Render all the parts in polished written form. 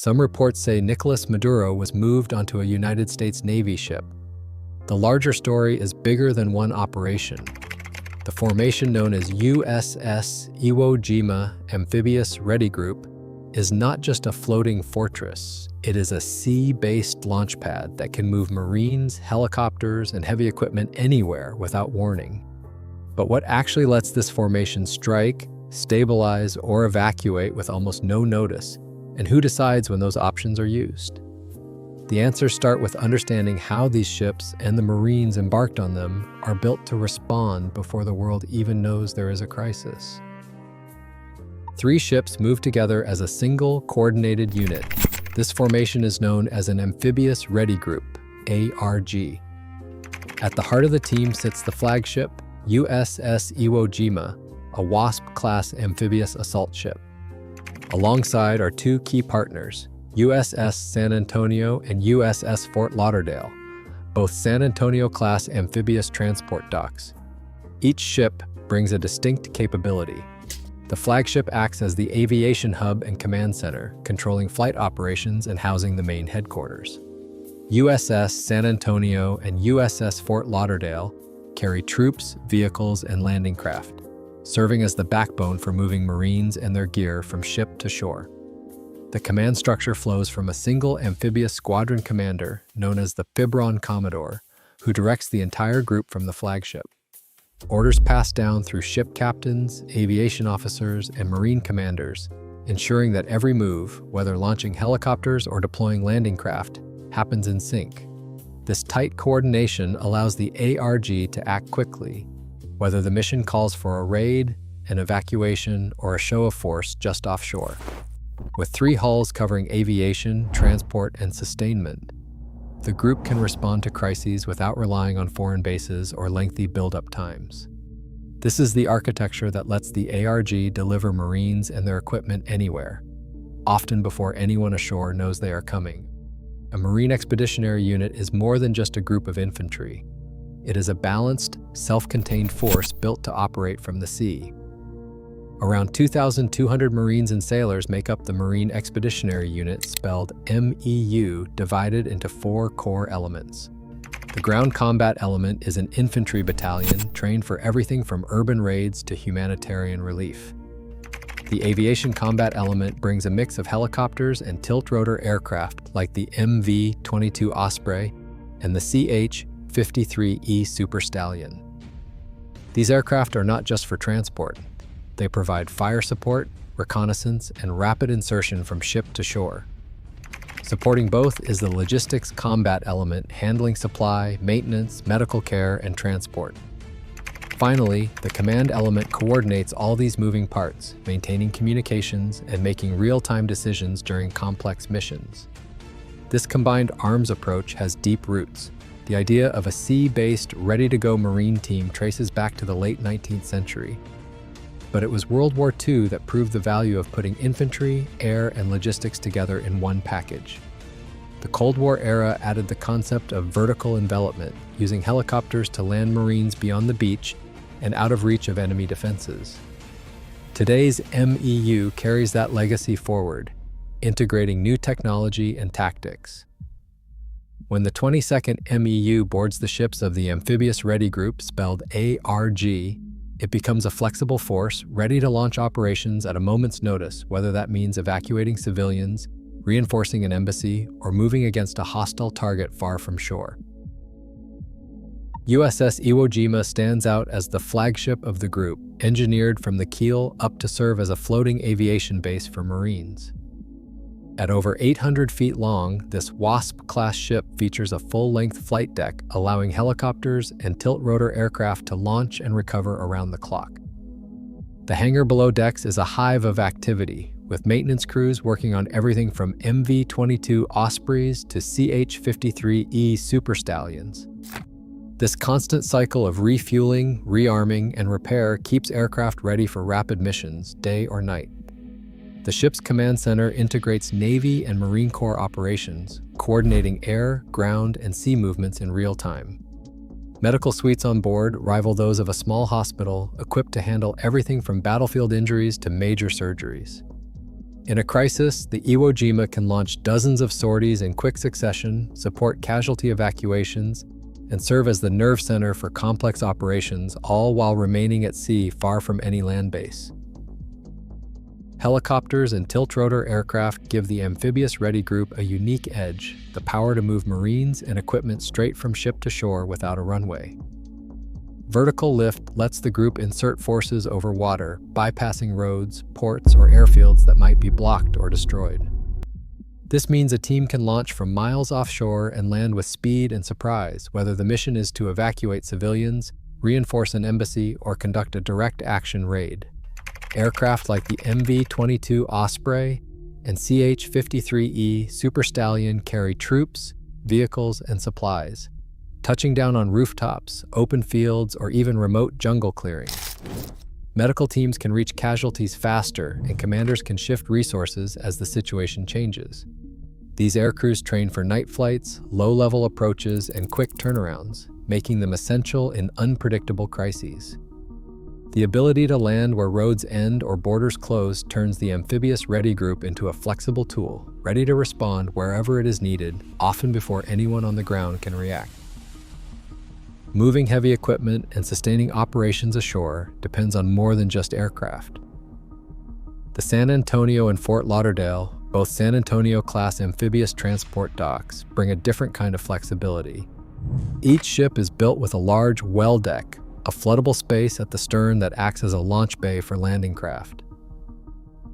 Some reports say Nicolas Maduro was moved onto a United States Navy ship. The larger story is bigger than one operation. The formation known as USS Iwo Jima Amphibious Ready Group is not just a floating fortress. It is a sea-based launch pad that can move Marines, helicopters, and heavy equipment anywhere without warning. But what actually lets this formation strike, stabilize, or evacuate with almost no notice? And who decides when those options are used? The answers start with understanding how these ships and the Marines embarked on them are built to respond before the world even knows there is a crisis. 3 ships move together as a single coordinated unit. This formation is known as an Amphibious Ready Group, ARG. At the heart of the team sits the flagship, USS Iwo Jima, a Wasp-class amphibious assault ship. Alongside are 2 key partners, USS San Antonio and USS Fort Lauderdale, both San Antonio-class amphibious transport docks. Each ship brings a distinct capability. The flagship acts as the aviation hub and command center, controlling flight operations and housing the main headquarters. USS San Antonio and USS Fort Lauderdale carry troops, vehicles, and landing craft, serving as the backbone for moving Marines and their gear from ship to shore. The command structure flows from a single amphibious squadron commander known as the Fibron Commodore, who directs the entire group from the flagship. Orders pass down through ship captains, aviation officers, and Marine commanders, ensuring that every move, whether launching helicopters or deploying landing craft, happens in sync. This tight coordination allows the ARG to act quickly, whether the mission calls for a raid, an evacuation, or a show of force just offshore. With 3 hulls covering aviation, transport, and sustainment, the group can respond to crises without relying on foreign bases or lengthy build-up times. This is the architecture that lets the ARG deliver Marines and their equipment anywhere, often before anyone ashore knows they are coming. A Marine Expeditionary Unit is more than just a group of infantry. It is a balanced, self-contained force built to operate from the sea. Around 2,200 Marines and sailors make up the Marine Expeditionary Unit, spelled MEU, divided into 4 core elements. The ground combat element is an infantry battalion trained for everything from urban raids to humanitarian relief. The aviation combat element brings a mix of helicopters and tilt-rotor aircraft like the MV-22 Osprey and the CH-53E Super Stallion. These aircraft are not just for transport. They provide fire support, reconnaissance, and rapid insertion from ship to shore. Supporting both is the logistics combat element, handling supply, maintenance, medical care, and transport. Finally, the command element coordinates all these moving parts, maintaining communications and making real-time decisions during complex missions. This combined arms approach has deep roots. The idea of a sea-based, ready-to-go Marine team traces back to the late 19th century. But it was World War II that proved the value of putting infantry, air, and logistics together in one package. The Cold War era added the concept of vertical envelopment, using helicopters to land Marines beyond the beach and out of reach of enemy defenses. Today's MEU carries that legacy forward, integrating new technology and tactics. When the 22nd MEU boards the ships of the Amphibious Ready Group, spelled ARG, it becomes a flexible force ready to launch operations at a moment's notice, whether that means evacuating civilians, reinforcing an embassy, or moving against a hostile target far from shore. USS Iwo Jima stands out as the flagship of the group, engineered from the keel up to serve as a floating aviation base for Marines. At over 800 feet long, this Wasp-class ship features a full-length flight deck, allowing helicopters and tilt-rotor aircraft to launch and recover around the clock. The hangar below decks is a hive of activity, with maintenance crews working on everything from MV-22 Ospreys to CH-53E Super Stallions. This constant cycle of refueling, rearming, and repair keeps aircraft ready for rapid missions, day or night. The ship's command center integrates Navy and Marine Corps operations, coordinating air, ground, and sea movements in real time. Medical suites on board rival those of a small hospital, equipped to handle everything from battlefield injuries to major surgeries. In a crisis, the Iwo Jima can launch dozens of sorties in quick succession, support casualty evacuations, and serve as the nerve center for complex operations, all while remaining at sea far from any land base. Helicopters and tilt-rotor aircraft give the amphibious ready group a unique edge, the power to move Marines and equipment straight from ship to shore without a runway. Vertical lift lets the group insert forces over water, bypassing roads, ports, or airfields that might be blocked or destroyed. This means a team can launch from miles offshore and land with speed and surprise, whether the mission is to evacuate civilians, reinforce an embassy, or conduct a direct action raid. Aircraft like the MV-22 Osprey and CH-53E Super Stallion carry troops, vehicles, and supplies, touching down on rooftops, open fields, or even remote jungle clearings. Medical teams can reach casualties faster, and commanders can shift resources as the situation changes. These aircrews train for night flights, low-level approaches, and quick turnarounds, making them essential in unpredictable crises. The ability to land where roads end or borders close turns the amphibious ready group into a flexible tool, ready to respond wherever it is needed, often before anyone on the ground can react. Moving heavy equipment and sustaining operations ashore depends on more than just aircraft. The San Antonio and Fort Lauderdale, both San Antonio-class amphibious transport docks, bring a different kind of flexibility. Each ship is built with a large well deck, a floodable space at the stern that acts as a launch bay for landing craft.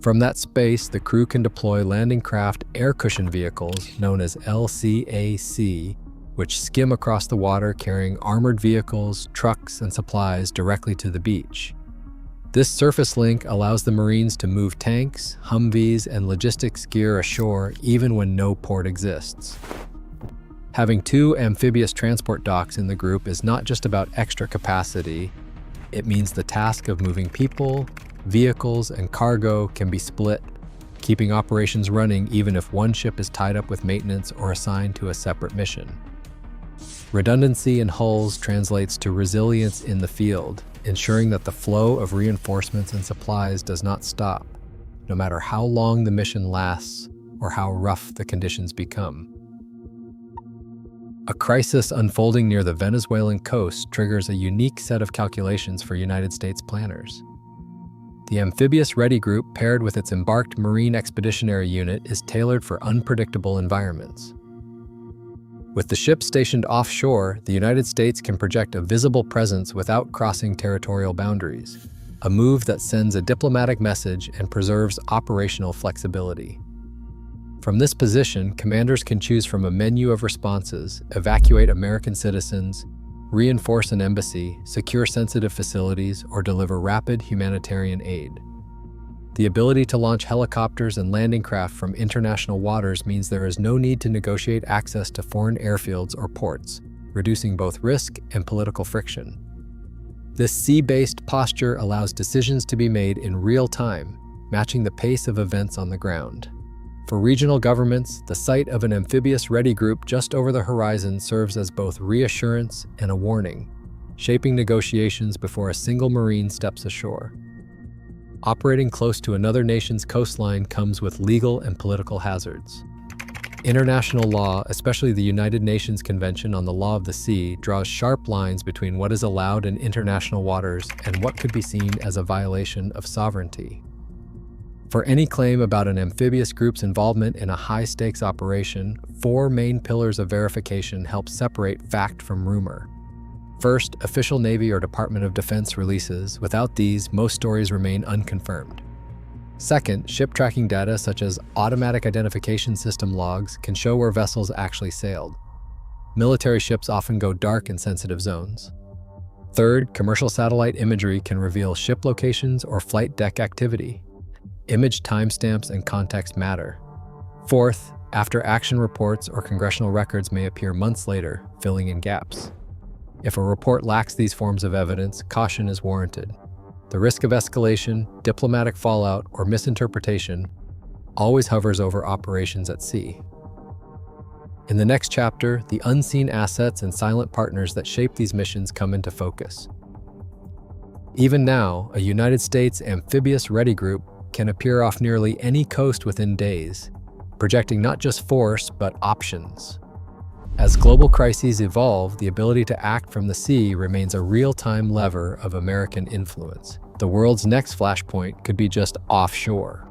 From that space, the crew can deploy landing craft air cushion vehicles, known as LCAC, which skim across the water carrying armored vehicles, trucks, and supplies directly to the beach. This surface link allows the Marines to move tanks, Humvees, and logistics gear ashore even when no port exists. Having two amphibious transport docks in the group is not just about extra capacity. It means the task of moving people, vehicles, and cargo can be split, keeping operations running even if one ship is tied up with maintenance or assigned to a separate mission. Redundancy in hulls translates to resilience in the field, ensuring that the flow of reinforcements and supplies does not stop, no matter how long the mission lasts or how rough the conditions become. A crisis unfolding near the Venezuelan coast triggers a unique set of calculations for United States planners. The amphibious ready group, paired with its embarked Marine Expeditionary Unit, is tailored for unpredictable environments. With the ships stationed offshore, the United States can project a visible presence without crossing territorial boundaries, a move that sends a diplomatic message and preserves operational flexibility. From this position, commanders can choose from a menu of responses, evacuate American citizens, reinforce an embassy, secure sensitive facilities, or deliver rapid humanitarian aid. The ability to launch helicopters and landing craft from international waters means there is no need to negotiate access to foreign airfields or ports, reducing both risk and political friction. This sea-based posture allows decisions to be made in real time, matching the pace of events on the ground. For regional governments, the sight of an amphibious ready group just over the horizon serves as both reassurance and a warning, shaping negotiations before a single Marine steps ashore. Operating close to another nation's coastline comes with legal and political hazards. International law, especially the United Nations Convention on the Law of the Sea, draws sharp lines between what is allowed in international waters and what could be seen as a violation of sovereignty. For any claim about an amphibious group's involvement in a high-stakes operation, four main pillars of verification help separate fact from rumor. First, official Navy or Department of Defense releases. Without these, most stories remain unconfirmed. Second, ship tracking data such as automatic identification system logs can show where vessels actually sailed. Military ships often go dark in sensitive zones. Third, commercial satellite imagery can reveal ship locations or flight deck activity. Image timestamps and context matter. Fourth, after-action reports or congressional records may appear months later, filling in gaps. If a report lacks these forms of evidence, caution is warranted. The risk of escalation, diplomatic fallout, or misinterpretation always hovers over operations at sea. In the next chapter, the unseen assets and silent partners that shape these missions come into focus. Even now, a United States amphibious ready group can appear off nearly any coast within days, projecting not just force, but options. As global crises evolve, the ability to act from the sea remains a real-time lever of American influence. The world's next flashpoint could be just offshore.